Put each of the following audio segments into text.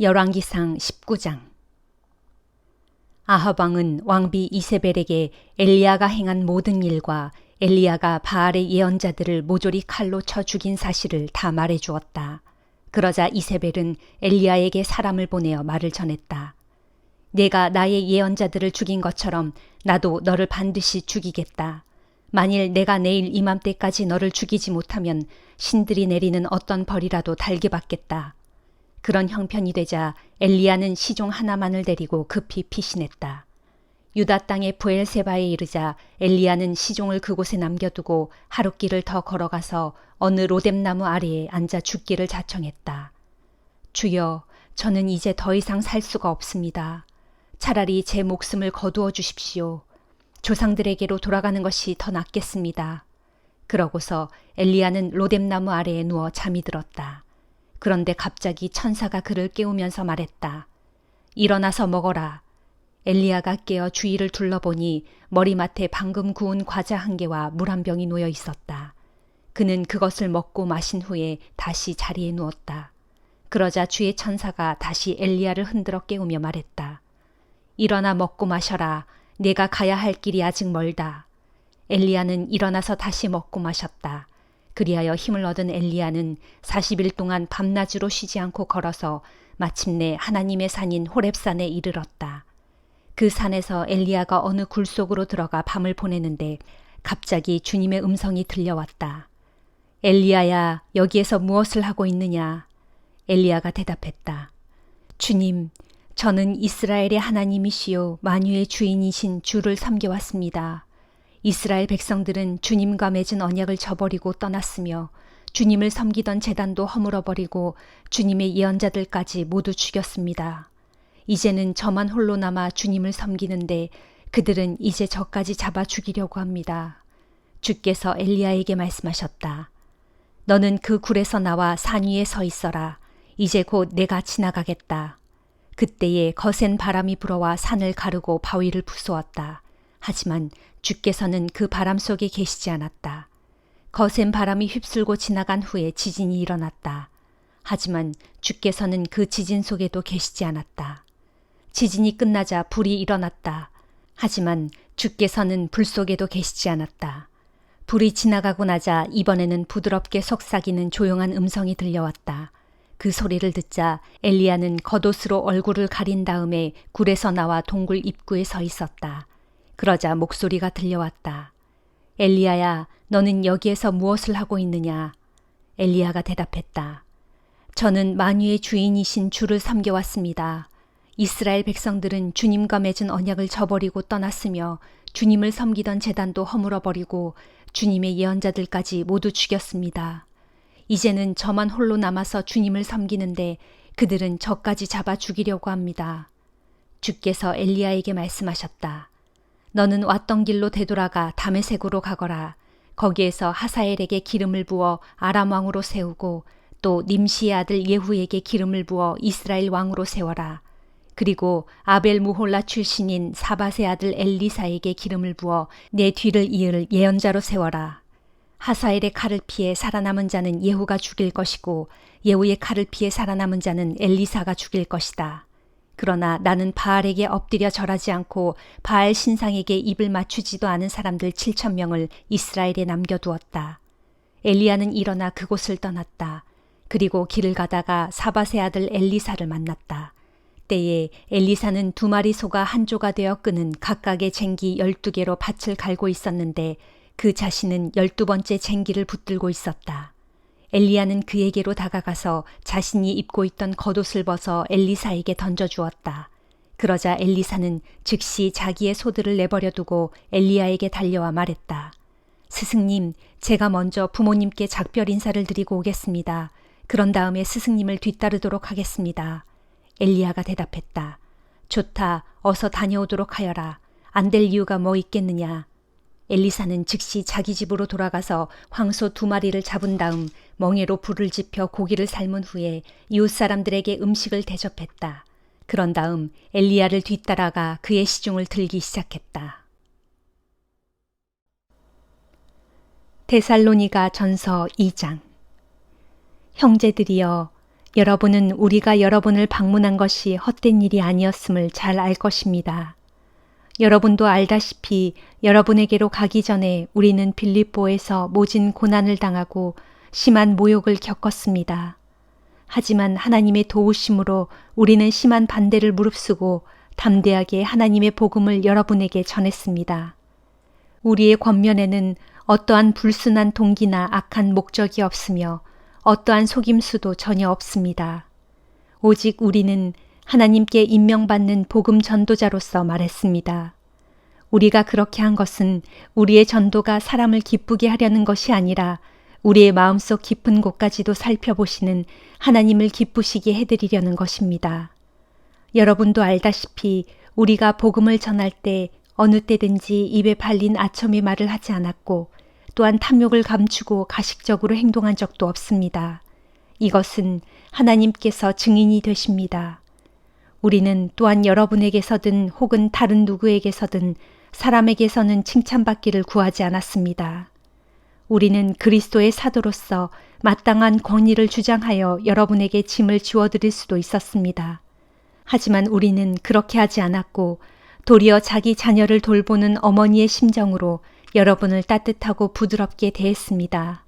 열왕기상 19장. 아합 왕은 왕비 이세벨에게 엘리야가 행한 모든 일과 엘리야가 바알의 예언자들을 모조리 칼로 쳐 죽인 사실을 다 말해 주었다. 그러자 이세벨은 엘리야에게 사람을 보내어 말을 전했다. 내가 나의 예언자들을 죽인 것처럼 나도 너를 반드시 죽이겠다. 만일 내가 내일 이맘때까지 너를 죽이지 못하면 신들이 내리는 어떤 벌이라도 달게 받겠다. 그런 형편이 되자 엘리야는 시종 하나만을 데리고 급히 피신했다. 유다 땅의 브엘세바에 이르자 엘리야는 시종을 그곳에 남겨두고 하룻길을 더 걸어가서 어느 로뎀나무 아래에 앉아 죽기를 자청했다. 주여, 저는 이제 더 이상 살 수가 없습니다. 차라리 제 목숨을 거두어 주십시오. 조상들에게로 돌아가는 것이 더 낫겠습니다. 그러고서 엘리야는 로뎀나무 아래에 누워 잠이 들었다. 그런데 갑자기 천사가 그를 깨우면서 말했다. 일어나서 먹어라. 엘리야가 깨어 주위를 둘러보니 머리맡에 방금 구운 과자 한 개와 물 한 병이 놓여 있었다. 그는 그것을 먹고 마신 후에 다시 자리에 누웠다. 그러자 주의 천사가 다시 엘리야를 흔들어 깨우며 말했다. 일어나 먹고 마셔라. 내가 가야 할 길이 아직 멀다. 엘리야는 일어나서 다시 먹고 마셨다. 그리하여 힘을 얻은 엘리야는 40일 동안 밤낮으로 쉬지 않고 걸어서 마침내 하나님의 산인 호렙산에 이르렀다. 그 산에서 엘리야가 어느 굴 속으로 들어가 밤을 보내는데 갑자기 주님의 음성이 들려왔다. 엘리야야, 여기에서 무엇을 하고 있느냐? 엘리야가 대답했다. 주님, 저는 이스라엘의 하나님이시요 만유의 주인이신 주를 섬겨왔습니다. 이스라엘 백성들은 주님과 맺은 언약을 저버리고 떠났으며 주님을 섬기던 제단도 허물어버리고 주님의 예언자들까지 모두 죽였습니다. 이제는 저만 홀로 남아 주님을 섬기는데 그들은 이제 저까지 잡아 죽이려고 합니다. 주께서 엘리야에게 말씀하셨다. 너는 그 굴에서 나와 산 위에 서 있어라. 이제 곧 내가 지나가겠다. 그때에 거센 바람이 불어와 산을 가르고 바위를 부수었다. 하지만 주께서는 그 바람 속에 계시지 않았다. 거센 바람이 휩쓸고 지나간 후에 지진이 일어났다. 하지만 주께서는 그 지진 속에도 계시지 않았다. 지진이 끝나자 불이 일어났다. 하지만 주께서는 불 속에도 계시지 않았다. 불이 지나가고 나자 이번에는 부드럽게 속삭이는 조용한 음성이 들려왔다. 그 소리를 듣자 엘리야는 겉옷으로 얼굴을 가린 다음에 굴에서 나와 동굴 입구에 서 있었다. 그러자 목소리가 들려왔다. 엘리야야, 너는 여기에서 무엇을 하고 있느냐? 엘리야가 대답했다. 저는 만유의 주인이신 주를 섬겨왔습니다. 이스라엘 백성들은 주님과 맺은 언약을 저버리고 떠났으며 주님을 섬기던 제단도 허물어버리고 주님의 예언자들까지 모두 죽였습니다. 이제는 저만 홀로 남아서 주님을 섬기는데 그들은 저까지 잡아 죽이려고 합니다. 주께서 엘리야에게 말씀하셨다. 너는 왔던 길로 되돌아가 다메섹으로 가거라. 거기에서 하사엘에게 기름을 부어 아람 왕으로 세우고 또 님시의 아들 예후에게 기름을 부어 이스라엘 왕으로 세워라. 그리고 아벨 무홀라 출신인 사밧의 아들 엘리사에게 기름을 부어 내 뒤를 이을 예언자로 세워라. 하사엘의 칼을 피해 살아남은 자는 예후가 죽일 것이고 예후의 칼을 피해 살아남은 자는 엘리사가 죽일 것이다. 그러나 나는 바알에게 엎드려 절하지 않고 바알 신상에게 입을 맞추지도 않은 사람들 7,000명을 이스라엘에 남겨두었다. 엘리야는 일어나 그곳을 떠났다. 그리고 길을 가다가 사밧의 아들 엘리사를 만났다. 때에 엘리사는 2마리 소가 한 조가 되어 끄는 각각의 쟁기 12개로 밭을 갈고 있었는데 그 자신은 12번째 쟁기를 붙들고 있었다. 엘리야는 그에게로 다가가서 자신이 입고 있던 겉옷을 벗어 엘리사에게 던져주었다. 그러자 엘리사는 즉시 자기의 소들을 내버려 두고 엘리야에게 달려와 말했다. 스승님, 제가 먼저 부모님께 작별 인사를 드리고 오겠습니다. 그런 다음에 스승님을 뒤따르도록 하겠습니다. 엘리야가 대답했다. 좋다, 어서 다녀오도록 하여라. 안 될 이유가 뭐 있겠느냐. 엘리사는 즉시 자기 집으로 돌아가서 황소 2마리를 잡은 다음 멍에로 불을 지펴 고기를 삶은 후에 이웃 사람들에게 음식을 대접했다. 그런 다음 엘리야를 뒤따라가 그의 시중을 들기 시작했다. 데살로니가 전서 2장. 형제들이여, 여러분은 우리가 여러분을 방문한 것이 헛된 일이 아니었음을 잘 알 것입니다. 여러분도 알다시피 여러분에게로 가기 전에 우리는 빌립보에서 모진 고난을 당하고 심한 모욕을 겪었습니다. 하지만 하나님의 도우심으로 우리는 심한 반대를 무릅쓰고 담대하게 하나님의 복음을 여러분에게 전했습니다. 우리의 권면에는 어떠한 불순한 동기나 악한 목적이 없으며 어떠한 속임수도 전혀 없습니다. 오직 우리는 하나님께 임명받는 복음 전도자로서 말했습니다. 우리가 그렇게 한 것은 우리의 전도가 사람을 기쁘게 하려는 것이 아니라 우리의 마음속 깊은 곳까지도 살펴보시는 하나님을 기쁘시게 해드리려는 것입니다. 여러분도 알다시피 우리가 복음을 전할 때 어느 때든지 입에 발린 아첨의 말을 하지 않았고 또한 탐욕을 감추고 가식적으로 행동한 적도 없습니다. 이것은 하나님께서 증인이 되십니다. 우리는 또한 여러분에게서든 혹은 다른 누구에게서든 사람에게서는 칭찬받기를 구하지 않았습니다. 우리는 그리스도의 사도로서 마땅한 권위를 주장하여 여러분에게 짐을 지워드릴 수도 있었습니다. 하지만 우리는 그렇게 하지 않았고 도리어 자기 자녀를 돌보는 어머니의 심정으로 여러분을 따뜻하고 부드럽게 대했습니다.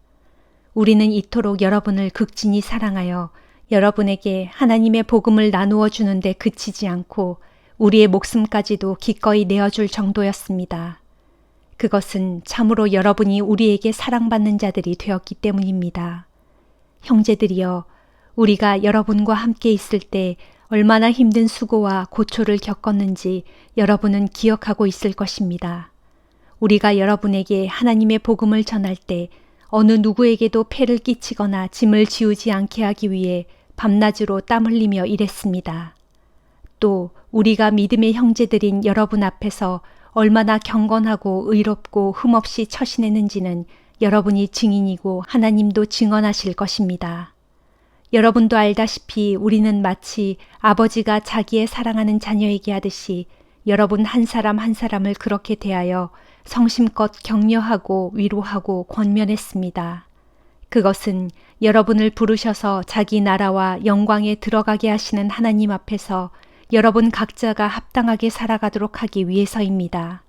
우리는 이토록 여러분을 극진히 사랑하여 여러분에게 하나님의 복음을 나누어 주는데 그치지 않고 우리의 목숨까지도 기꺼이 내어줄 정도였습니다. 그것은 참으로 여러분이 우리에게 사랑받는 자들이 되었기 때문입니다. 형제들이여, 우리가 여러분과 함께 있을 때 얼마나 힘든 수고와 고초를 겪었는지 여러분은 기억하고 있을 것입니다. 우리가 여러분에게 하나님의 복음을 전할 때 어느 누구에게도 폐를 끼치거나 짐을 지우지 않게 하기 위해 밤낮으로 땀 흘리며 일했습니다. 또 우리가 믿음의 형제들인 여러분 앞에서 얼마나 경건하고 의롭고 흠없이 처신했는지는 여러분이 증인이고 하나님도 증언하실 것입니다. 여러분도 알다시피 우리는 마치 아버지가 자기의 사랑하는 자녀에게 하듯이 여러분 한 사람 한 사람을 그렇게 대하여 성심껏 격려하고 위로하고 권면했습니다. 그것은 여러분을 부르셔서 자기 나라와 영광에 들어가게 하시는 하나님 앞에서 여러분 각자가 합당하게 살아가도록 하기 위해서입니다.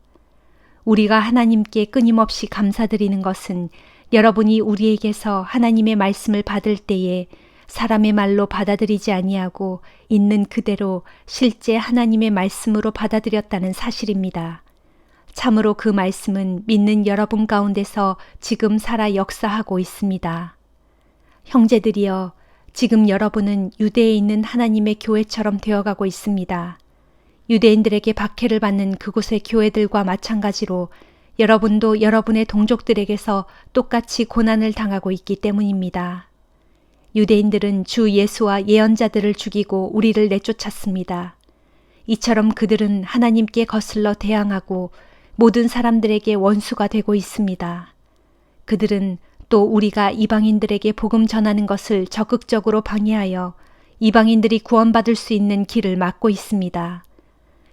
우리가 하나님께 끊임없이 감사드리는 것은 여러분이 우리에게서 하나님의 말씀을 받을 때에 사람의 말로 받아들이지 아니하고 있는 그대로 실제 하나님의 말씀으로 받아들였다는 사실입니다. 참으로 그 말씀은 믿는 여러분 가운데서 지금 살아 역사하고 있습니다. 형제들이여, 지금 여러분은 유대에 있는 하나님의 교회처럼 되어가고 있습니다. 유대인들에게 박해를 받는 그곳의 교회들과 마찬가지로 여러분도 여러분의 동족들에게서 똑같이 고난을 당하고 있기 때문입니다. 유대인들은 주 예수와 예언자들을 죽이고 우리를 내쫓았습니다. 이처럼 그들은 하나님께 거슬러 대항하고 모든 사람들에게 원수가 되고 있습니다. 그들은 또 우리가 이방인들에게 복음 전하는 것을 적극적으로 방해하여 이방인들이 구원받을 수 있는 길을 막고 있습니다.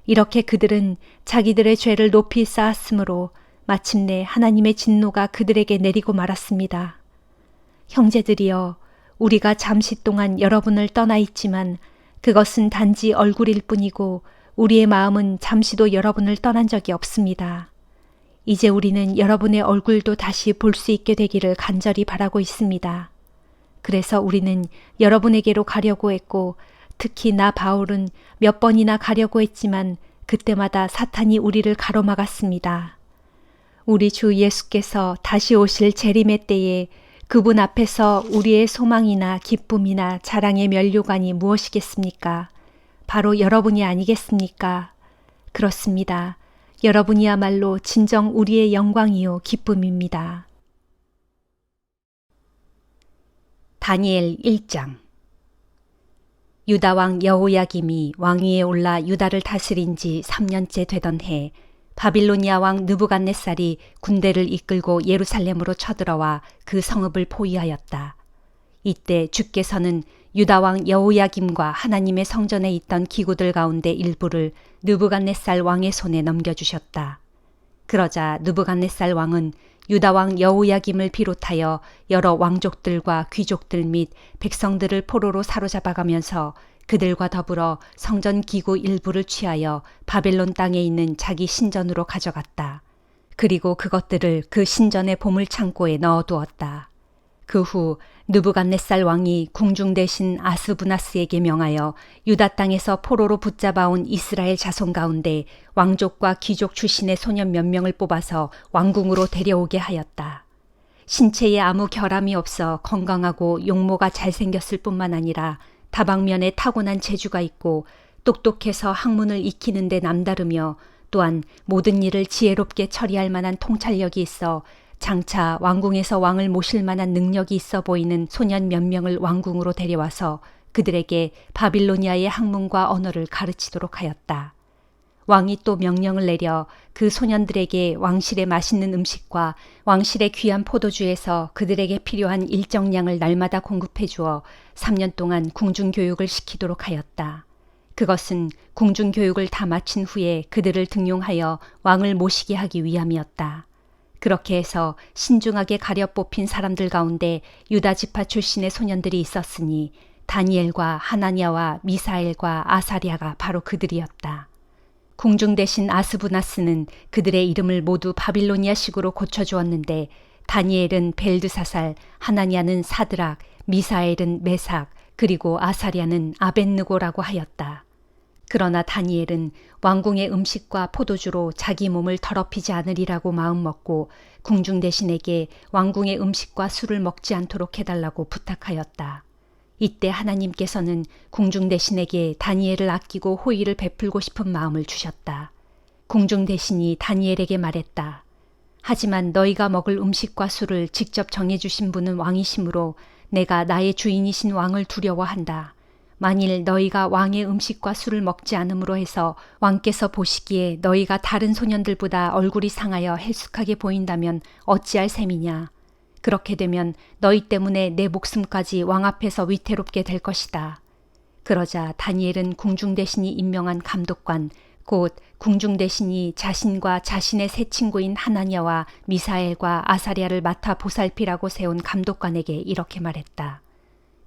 이렇게 그들은 자기들의 죄를 높이 쌓았으므로 마침내 하나님의 진노가 그들에게 내리고 말았습니다. 형제들이여, 우리가 잠시 동안 여러분을 떠나 있지만 그것은 단지 얼굴일 뿐이고 우리의 마음은 잠시도 여러분을 떠난 적이 없습니다. 이제 우리는 여러분의 얼굴도 다시 볼 수 있게 되기를 간절히 바라고 있습니다. 그래서 우리는 여러분에게로 가려고 했고 특히 나 바울은 몇 번이나 가려고 했지만 그때마다 사탄이 우리를 가로막았습니다. 우리 주 예수께서 다시 오실 재림의 때에 그분 앞에서 우리의 소망이나 기쁨이나 자랑의 면류관이 무엇이겠습니까? 바로 여러분이 아니겠습니까? 그렇습니다. 여러분이야말로 진정 우리의 영광이요 기쁨입니다. 다니엘 1장. 유다왕 여호야김이 왕위에 올라 유다를 다스린 지 3년째 되던 해 바빌로니아 왕 느부갓네살이 군대를 이끌고 예루살렘으로 쳐들어와 그 성읍을 포위하였다. 이때 주께서는 유다 왕 여호야김과 하나님의 성전에 있던 기구들 가운데 일부를 느부갓네살 왕의 손에 넘겨주셨다. 그러자 느부갓네살 왕은 유다 왕 여호야김을 비롯하여 여러 왕족들과 귀족들 및 백성들을 포로로 사로잡아가면서 그들과 더불어 성전 기구 일부를 취하여 바벨론 땅에 있는 자기 신전으로 가져갔다. 그리고 그것들을 그 신전의 보물 창고에 넣어두었다. 그 후 느부갓네살 왕이 궁중 대신 아스부나스에게 명하여 유다 땅에서 포로로 붙잡아온 이스라엘 자손 가운데 왕족과 귀족 출신의 소년 몇 명을 뽑아서 왕궁으로 데려오게 하였다. 신체에 아무 결함이 없어 건강하고 용모가 잘생겼을 뿐만 아니라 다방면에 타고난 재주가 있고 똑똑해서 학문을 익히는 데 남다르며 또한 모든 일을 지혜롭게 처리할 만한 통찰력이 있어 장차 왕궁에서 왕을 모실 만한 능력이 있어 보이는 소년 몇 명을 왕궁으로 데려와서 그들에게 바빌로니아의 학문과 언어를 가르치도록 하였다. 왕이 또 명령을 내려 그 소년들에게 왕실의 맛있는 음식과 왕실의 귀한 포도주에서 그들에게 필요한 일정량을 날마다 공급해 주어 3년 동안 궁중교육을 시키도록 하였다. 그것은 궁중교육을 다 마친 후에 그들을 등용하여 왕을 모시게 하기 위함이었다. 그렇게 해서 신중하게 가려 뽑힌 사람들 가운데 유다 지파 출신의 소년들이 있었으니 다니엘과 하나냐와 미사엘과 아사랴가 바로 그들이었다. 궁중 대신 아스부나스는 그들의 이름을 모두 바빌로니아식으로 고쳐주었는데 다니엘은 벨드사살, 하나냐는 사드락, 미사엘은 메삭, 그리고 아사랴는 아벳느고라고 하였다. 그러나 다니엘은 왕궁의 음식과 포도주로 자기 몸을 더럽히지 않으리라고 마음먹고 궁중 대신에게 왕궁의 음식과 술을 먹지 않도록 해달라고 부탁하였다. 이때 하나님께서는 궁중 대신에게 다니엘을 아끼고 호의를 베풀고 싶은 마음을 주셨다. 궁중 대신이 다니엘에게 말했다. 하지만 너희가 먹을 음식과 술을 직접 정해주신 분은 왕이시므로 내가 나의 주인이신 왕을 두려워한다. 만일 너희가 왕의 음식과 술을 먹지 않음으로 해서 왕께서 보시기에 너희가 다른 소년들보다 얼굴이 상하여 헬쑥하게 보인다면 어찌할 셈이냐. 그렇게 되면 너희 때문에 내 목숨까지 왕 앞에서 위태롭게 될 것이다. 그러자 다니엘은 궁중 대신이 임명한 감독관, 곧 궁중 대신이 자신과 자신의 세 친구인 하나냐와 미사엘과 아사랴를 맡아 보살피라고 세운 감독관에게 이렇게 말했다.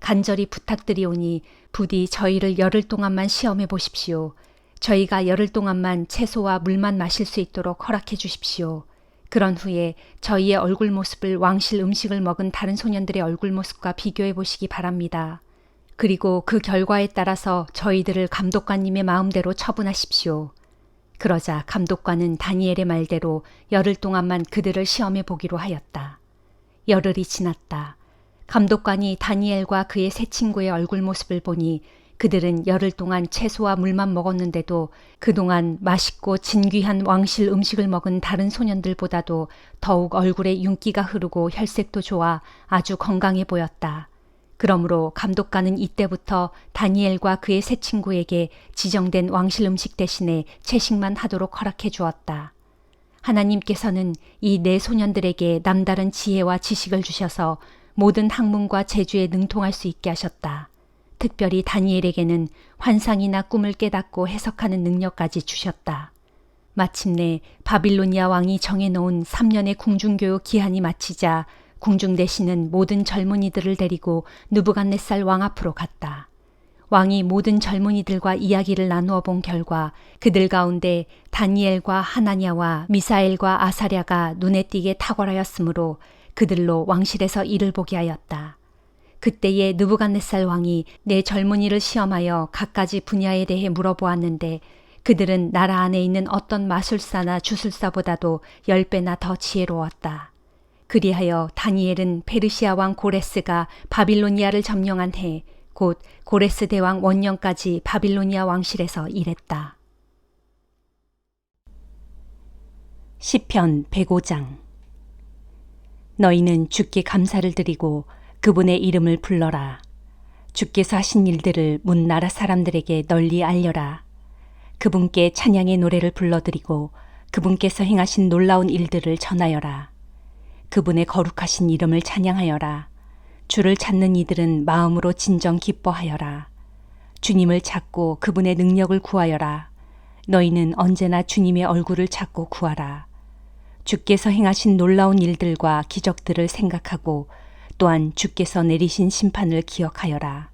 간절히 부탁드리오니 부디 저희를 열흘 동안만 시험해 보십시오. 저희가 열흘 동안만 채소와 물만 마실 수 있도록 허락해 주십시오. 그런 후에 저희의 얼굴 모습을 왕실 음식을 먹은 다른 소년들의 얼굴 모습과 비교해 보시기 바랍니다. 그리고 그 결과에 따라서 저희들을 감독관님의 마음대로 처분하십시오. 그러자 감독관은 다니엘의 말대로 열흘 동안만 그들을 시험해 보기로 하였다. 열흘이 지났다. 감독관이 다니엘과 그의 세 친구의 얼굴 모습을 보니 그들은 열흘 동안 채소와 물만 먹었는데도 그동안 맛있고 진귀한 왕실 음식을 먹은 다른 소년들보다도 더욱 얼굴에 윤기가 흐르고 혈색도 좋아 아주 건강해 보였다. 그러므로 감독관은 이때부터 다니엘과 그의 세 친구에게 지정된 왕실 음식 대신에 채식만 하도록 허락해 주었다. 하나님께서는 이 네 소년들에게 남다른 지혜와 지식을 주셔서 모든 학문과 재주에 능통할 수 있게 하셨다. 특별히 다니엘에게는 환상이나 꿈을 깨닫고 해석하는 능력까지 주셨다. 마침내 바빌로니아 왕이 정해놓은 3년의 궁중교육 기한이 마치자 궁중 대신은 모든 젊은이들을 데리고 느부갓네살 왕 앞으로 갔다. 왕이 모든 젊은이들과 이야기를 나누어 본 결과 그들 가운데 다니엘과 하나냐와 미사엘과 아사랴가 눈에 띄게 탁월하였으므로 그들로 왕실에서 일을 보게 하였다. 그때에 느부갓네살 왕이 네 젊은이를 시험하여 갖가지 분야에 대해 물어보았는데 그들은 나라 안에 있는 어떤 마술사나 주술사보다도 10배나 더 지혜로웠다. 그리하여 다니엘은 페르시아 왕 고레스가 바빌로니아를 점령한 해 곧 고레스 대왕 원년까지 바빌로니아 왕실에서 일했다. 시편 105장. 너희는 주께 감사를 드리고 그분의 이름을 불러라. 주께서 하신 일들을 문 나라 사람들에게 널리 알려라. 그분께 찬양의 노래를 불러드리고 그분께서 행하신 놀라운 일들을 전하여라. 그분의 거룩하신 이름을 찬양하여라. 주를 찾는 이들은 마음으로 진정 기뻐하여라. 주님을 찾고 그분의 능력을 구하여라. 너희는 언제나 주님의 얼굴을 찾고 구하라. 주께서 행하신 놀라운 일들과 기적들을 생각하고 또한 주께서 내리신 심판을 기억하여라.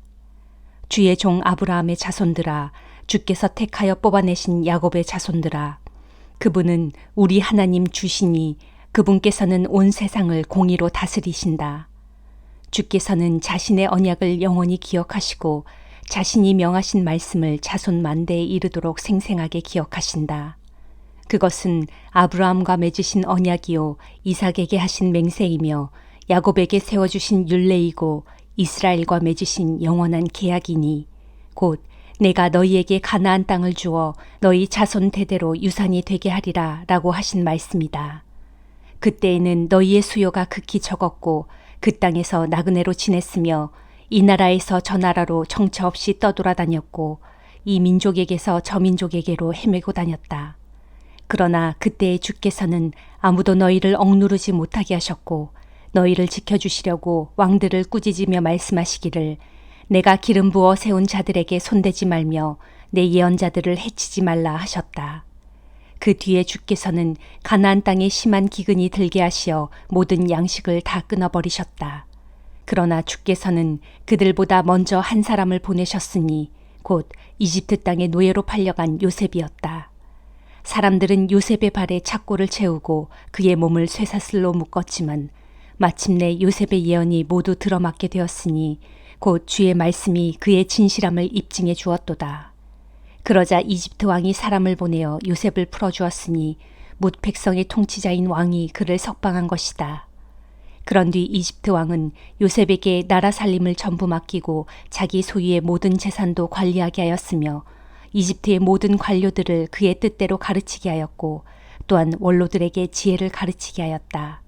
주의 종 아브라함의 자손들아, 주께서 택하여 뽑아내신 야곱의 자손들아, 그분은 우리 하나님 주시니 그분께서는 온 세상을 공의로 다스리신다. 주께서는 자신의 언약을 영원히 기억하시고 자신이 명하신 말씀을 자손 만대에 이르도록 생생하게 기억하신다. 그것은 아브라함과 맺으신 언약이요 이삭에게 하신 맹세이며 야곱에게 세워주신 율례이고 이스라엘과 맺으신 영원한 계약이니 곧 내가 너희에게 가나안 땅을 주어 너희 자손 대대로 유산이 되게 하리라 라고 하신 말씀이다. 그때에는 너희의 수요가 극히 적었고 그 땅에서 나그네로 지냈으며 이 나라에서 저 나라로 정처 없이 떠돌아다녔고 이 민족에게서 저 민족에게로 헤매고 다녔다. 그러나 그때의 주께서는 아무도 너희를 억누르지 못하게 하셨고 너희를 지켜주시려고 왕들을 꾸짖으며 말씀하시기를 내가 기름 부어 세운 자들에게 손대지 말며 내 예언자들을 해치지 말라 하셨다. 그 뒤에 주께서는 가나안 땅에 심한 기근이 들게 하시어 모든 양식을 다 끊어버리셨다. 그러나 주께서는 그들보다 먼저 한 사람을 보내셨으니 곧 이집트 땅의 노예로 팔려간 요셉이었다. 사람들은 요셉의 발에 착고를 채우고 그의 몸을 쇠사슬로 묶었지만 마침내 요셉의 예언이 모두 들어맞게 되었으니 곧 주의 말씀이 그의 진실함을 입증해 주었도다. 그러자 이집트 왕이 사람을 보내어 요셉을 풀어주었으니 뭇 백성의 통치자인 왕이 그를 석방한 것이다. 그런 뒤 이집트 왕은 요셉에게 나라 살림을 전부 맡기고 자기 소유의 모든 재산도 관리하게 하였으며 이집트의 모든 관료들을 그의 뜻대로 가르치게 하였고 또한 원로들에게 지혜를 가르치게 하였다.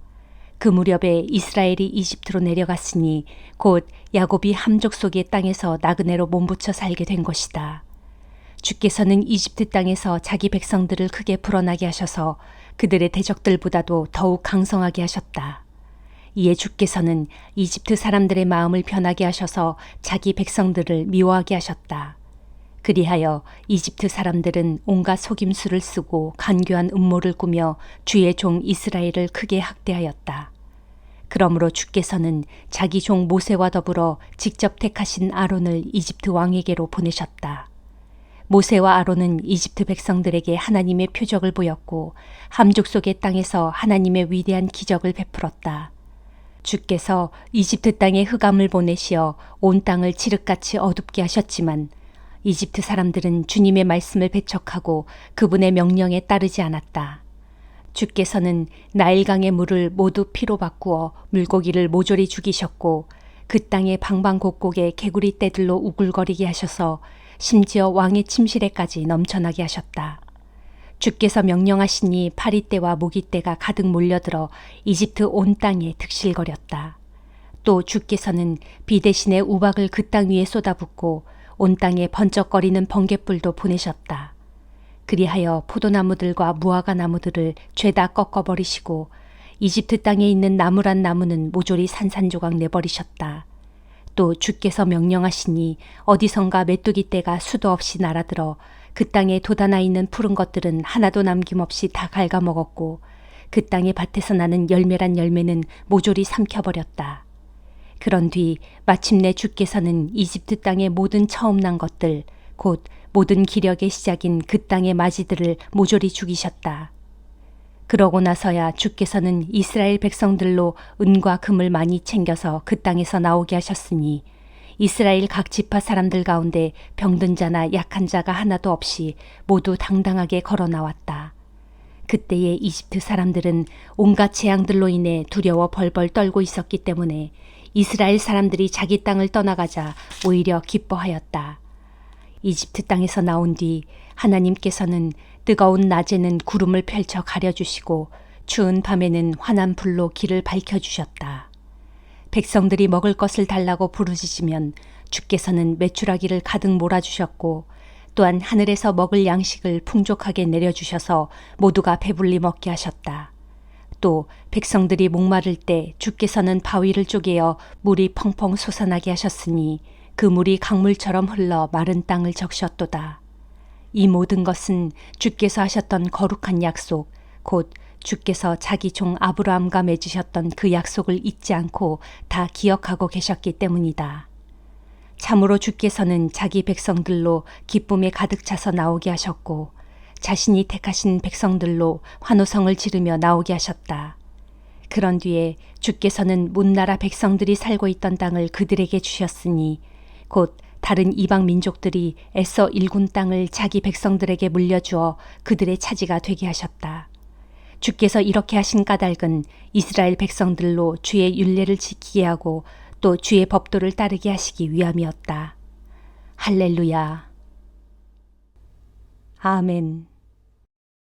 그 무렵에 이스라엘이 이집트로 내려갔으니 곧 야곱이 함족 속의 땅에서 나그네로 몸붙여 살게 된 것이다. 주께서는 이집트 땅에서 자기 백성들을 크게 불어나게 하셔서 그들의 대적들보다도 더욱 강성하게 하셨다. 이에 주께서는 이집트 사람들의 마음을 변하게 하셔서 자기 백성들을 미워하게 하셨다. 그리하여 이집트 사람들은 온갖 속임수를 쓰고 간교한 음모를 꾸며 주의 종 이스라엘을 크게 학대하였다. 그러므로 주께서는 자기 종 모세와 더불어 직접 택하신 아론을 이집트 왕에게로 보내셨다. 모세와 아론은 이집트 백성들에게 하나님의 표적을 보였고 함족 속의 땅에서 하나님의 위대한 기적을 베풀었다. 주께서 이집트 땅에 흑암을 보내시어 온 땅을 칠흑같이 어둡게 하셨지만 이집트 사람들은 주님의 말씀을 배척하고 그분의 명령에 따르지 않았다. 주께서는 나일강의 물을 모두 피로 바꾸어 물고기를 모조리 죽이셨고 그 땅의 방방곡곡에 개구리 떼들로 우글거리게 하셔서 심지어 왕의 침실에까지 넘쳐나게 하셨다. 주께서 명령하시니 파리떼와 모기떼가 가득 몰려들어 이집트 온 땅에 득실거렸다. 또 주께서는 비 대신에 우박을 그 땅 위에 쏟아붓고 온 땅에 번쩍거리는 번갯불도 보내셨다. 그리하여 포도나무들과 무화과 나무들을 죄다 꺾어버리시고 이집트 땅에 있는 나무란 나무는 모조리 산산조각 내버리셨다. 또 주께서 명령하시니 어디선가 메뚜기 떼가 수도 없이 날아들어 그 땅에 돋아나 있는 푸른 것들은 하나도 남김없이 다 갉아먹었고 그 땅의 밭에서 나는 열매란 열매는 모조리 삼켜버렸다. 그런 뒤 마침내 주께서는 이집트 땅의 모든 처음 난 것들 곧 모든 기력의 시작인 그 땅의 마지들을 모조리 죽이셨다. 그러고 나서야 주께서는 이스라엘 백성들로 은과 금을 많이 챙겨서 그 땅에서 나오게 하셨으니 이스라엘 각 지파 사람들 가운데 병든 자나 약한 자가 하나도 없이 모두 당당하게 걸어 나왔다. 그때의 이집트 사람들은 온갖 재앙들로 인해 두려워 벌벌 떨고 있었기 때문에 이스라엘 사람들이 자기 땅을 떠나가자 오히려 기뻐하였다. 이집트 땅에서 나온 뒤 하나님께서는 뜨거운 낮에는 구름을 펼쳐 가려주시고 추운 밤에는 환한 불로 길을 밝혀주셨다. 백성들이 먹을 것을 달라고 부르짖으면 주께서는 메추라기를 가득 몰아주셨고 또한 하늘에서 먹을 양식을 풍족하게 내려주셔서 모두가 배불리 먹게 하셨다. 또 백성들이 목마를 때 주께서는 바위를 쪼개어 물이 펑펑 솟아나게 하셨으니 그 물이 강물처럼 흘러 마른 땅을 적셨도다. 이 모든 것은 주께서 하셨던 거룩한 약속, 곧 주께서 자기 종 아브라함과 맺으셨던 그 약속을 잊지 않고 다 기억하고 계셨기 때문이다. 참으로 주께서는 자기 백성들로 기쁨에 가득 차서 나오게 하셨고 자신이 택하신 백성들로 환호성을 지르며 나오게 하셨다. 그런 뒤에 주께서는 문나라 백성들이 살고 있던 땅을 그들에게 주셨으니 곧 다른 이방 민족들이 애써 일군 땅을 자기 백성들에게 물려주어 그들의 차지가 되게 하셨다. 주께서 이렇게 하신 까닭은 이스라엘 백성들로 주의 율례를 지키게 하고 또 주의 법도를 따르게 하시기 위함이었다. 할렐루야. 아멘.